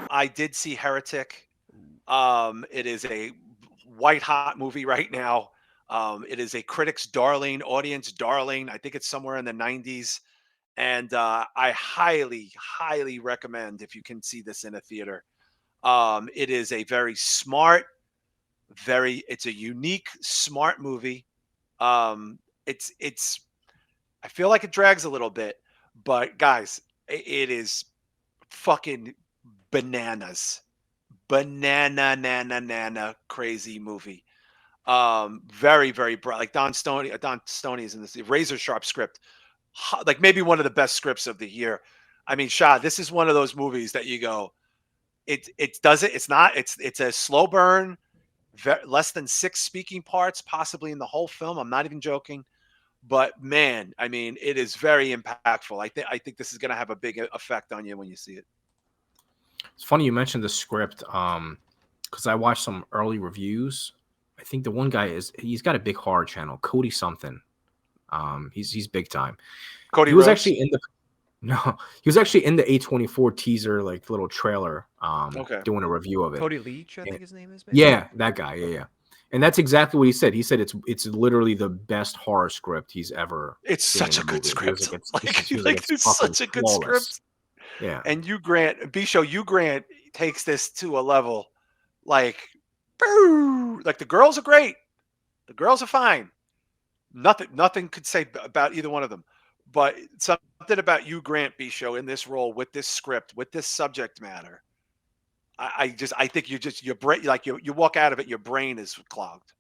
I did see Heretic. It is a white hot movie right now. It is a critic's darling, audience darling. I think it's somewhere in the 90s. And I highly, highly recommend if you can see this in a theater. It is a very smart, it's a unique, smart movie. It's I feel like it drags a little bit, but guys, it is fucking bananas. Banana crazy movie. Very, very bright. Like Don Stoney is in this razor sharp script. Like maybe one of the best scripts of the year. I mean, Shah, this is one of those movies that you go, it does it. It's not, it's a slow burn, less than 6 speaking parts, possibly in the whole film. I'm not even joking. But man, I mean, it is very impactful. I think this is gonna have a big effect on you when you see it. It's funny you mentioned the script, because I watched some early reviews. I think the one guy he's got a big horror channel, Cody something. He's big time. Cody He was Rhodes. actually in the no, he was actually in the A24 teaser, like little trailer, Okay. doing a review of it. Cody Leach, I And- think his name is. Maybe? yeah, that guy. Yeah. And that's exactly what he said. He said it's literally the best horror script he's ever It's seen such in a good movie. He was script. like, it's, Like, he was like, like it's it's fucking such a good flawless. script. Yeah. And you Grant, you Grant takes this to a level like, boo, like the girls are great. The girls are fine. Nothing could say about either one of them. But something about you, Grant B. Show, in this role with this script, with this subject matter. I think your brain, like you walk out of it, your brain is clogged.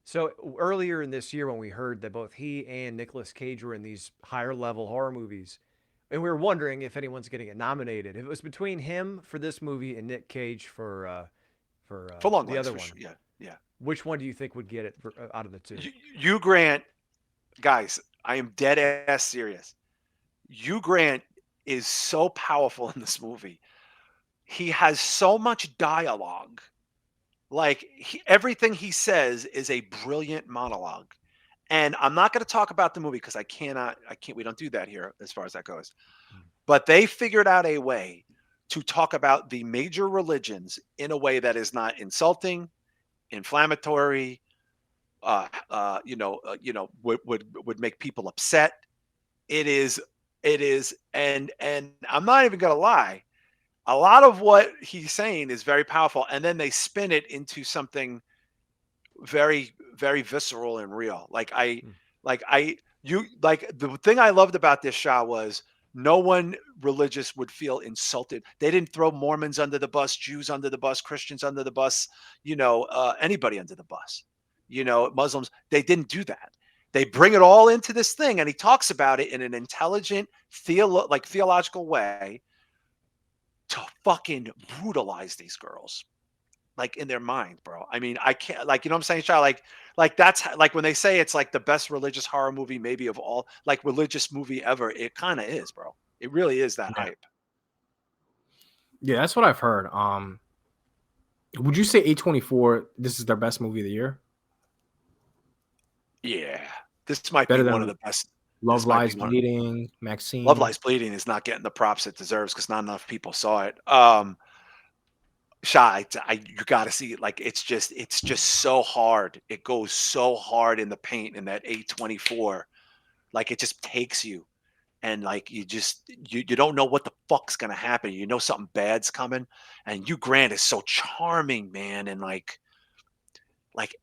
So earlier in this year, when we heard that both he and Nicolas Cage were in these higher level horror movies, and we were wondering if anyone's going to get nominated. If it was between him for this movie and Nick Cage for For Long the Legs, other for one, sure. Yeah, yeah. which one do you think would get it out of the two? You Grant, guys, I am dead ass serious. Hugh Grant is so powerful in this movie. He has so much dialogue. Like everything he says is a brilliant monologue. And I'm not going to talk about the movie because I can't, we don't do that here as far as that goes. But they figured out a way to talk about the major religions in a way that is not insulting, inflammatory, would make people upset. It is, and I'm not even gonna lie. A lot of what he's saying is very powerful, and then they spin it into something very, very visceral and real. The thing I loved about this Shah was no one religious would feel insulted. They didn't throw Mormons under the bus, Jews under the bus, Christians under the bus, anybody under the bus, Muslims. They didn't do that. They bring it all into this thing, and he talks about it in an intelligent, theological way to fucking brutalize these girls, like in their mind, bro. I mean, I can't, like, you know what I'm saying, Shah? Like that's like when they say it's like the best religious horror movie, maybe of all, like religious movie ever. It kind of is, bro. It really is that hype. Yeah, that's what I've heard. Would you say A24? This is their best movie of the year? Yeah, this might be Better one of than the best. Love Lies Bleeding, Love Maxine. Lies Bleeding is not getting the props it deserves because not enough people saw it. Shah, you got to see it. Like it's just so hard. It goes so hard in the paint in that A24. Like it just takes you, and like you don't know what the fuck's gonna happen. You know something bad's coming, and Hugh Grant is so charming, man, and like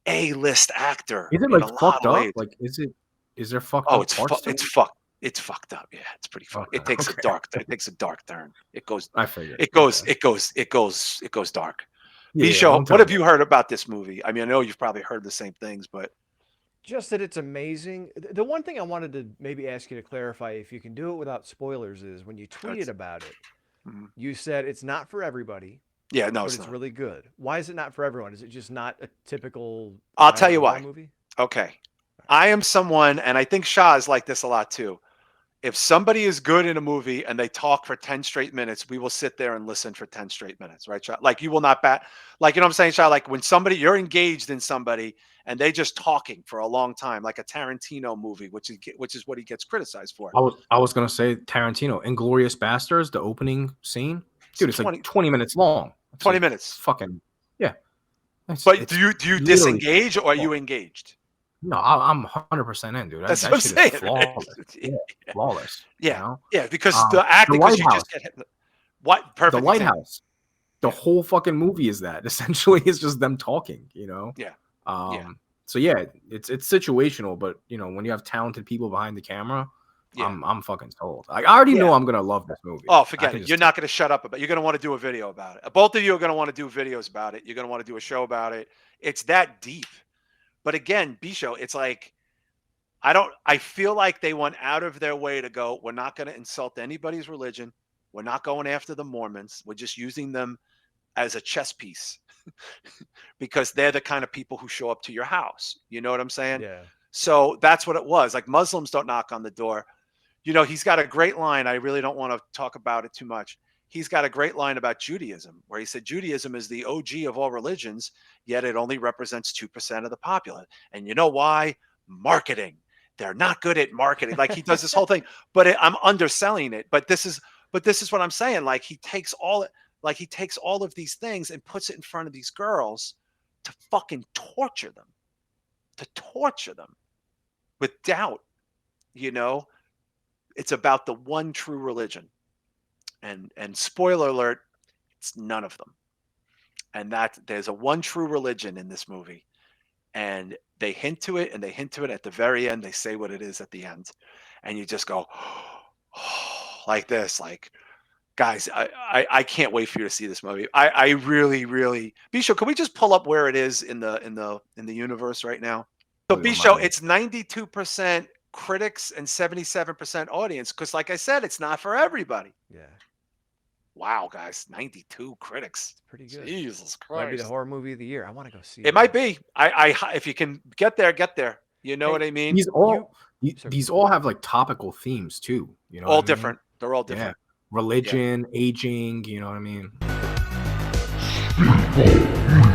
A-list actor Is it in like a lot fucked of up? ways. Like, is there fucked Oh, up parts to it? it's fucked up. Yeah, it's pretty fucked. Okay, okay. It takes a dark turn. I figured. It goes dark. Yeah, Bisho, don't what tell have me. you heard about this movie? I mean, I know you've probably heard the same things, but Just that it's amazing. The one thing I wanted to maybe ask you to clarify, if you can do it without spoilers, is when you tweeted it's, about it, mhm. you said it's not for everybody, Yeah, no, but it's it's not. really good. Why is it not for everyone? Is it just not a typical I'll tell you violent horror why. movie? Okay. I am someone, and I think Shah is like this a lot too. If somebody is good in a movie and they talk for 10 straight minutes, we will sit there and listen for 10 straight minutes, right, Shah? Like you will not bat. Like, you know what I'm saying, Shah? Like when you're engaged in somebody and they just talking for a long time, like a Tarantino movie, which is what he gets criticized for. I was gonna say Tarantino, Inglorious Bastards, the opening scene, dude, it's like 20 minutes long. It's 20 like minutes. fucking yeah. But do you disengage or are you engaged? No, I'm 100% in, dude. That's That what I'm shit saying. is flawless. Yeah, flawless. Yeah, You know? yeah, because the acting, because you just get hit. What The perfect example. Lighthouse. The whole fucking movie is that. Essentially, it's just them talking. You know? Yeah. So yeah, it's situational, but you know, when you have talented people behind the camera, Yeah. I'm fucking sold. Like, I already know I'm gonna love this movie. Oh, forget it. You're not going to shut up about it. You're going to want to do a video about it. Both of you are going to want to do videos about it. You're going to want to do a show about it. It's that deep. But again, B-Show, it's like, I feel like they went out of their way to go, we're not going to insult anybody's religion. We're not going after the Mormons. We're just using them as a chess piece because they're the kind of people who show up to your house. You know what I'm saying? Yeah. So that's what it was. Like Muslims don't knock on the door. You know, he's got a great line. I really don't want to talk about it too much. He's got a great line about Judaism where he said Judaism is the OG of all religions, yet it only represents 2% of the populace. And you know why? Marketing. They're not good at marketing. Like he does this whole thing, but I'm underselling it. But this is what I'm saying. Like he takes all of these things and puts it in front of these girls to fucking torture them with doubt. You know, it's about the one true religion. And spoiler alert, it's none of them. And that there's a one true religion in this movie. And they hint to it at the very end. They say what it is at the end. And you just go, oh, like this, like, guys, I can't wait for you to see this movie. I really, really, Bisho, can we just pull up where it is in the universe right now? So Bisho, it's 92% critics and 77% audience. Because like I said, it's not for everybody. Yeah. Wow, guys, 92 critics. It's pretty good. Jesus Christ. Might be the horror movie of the year. I want to go see it. It might be. I if you can get there, get there. You know what I mean? These all have like topical themes too. You know, all different. They're all different. Yeah. Religion, aging. You know what I mean? Spitball.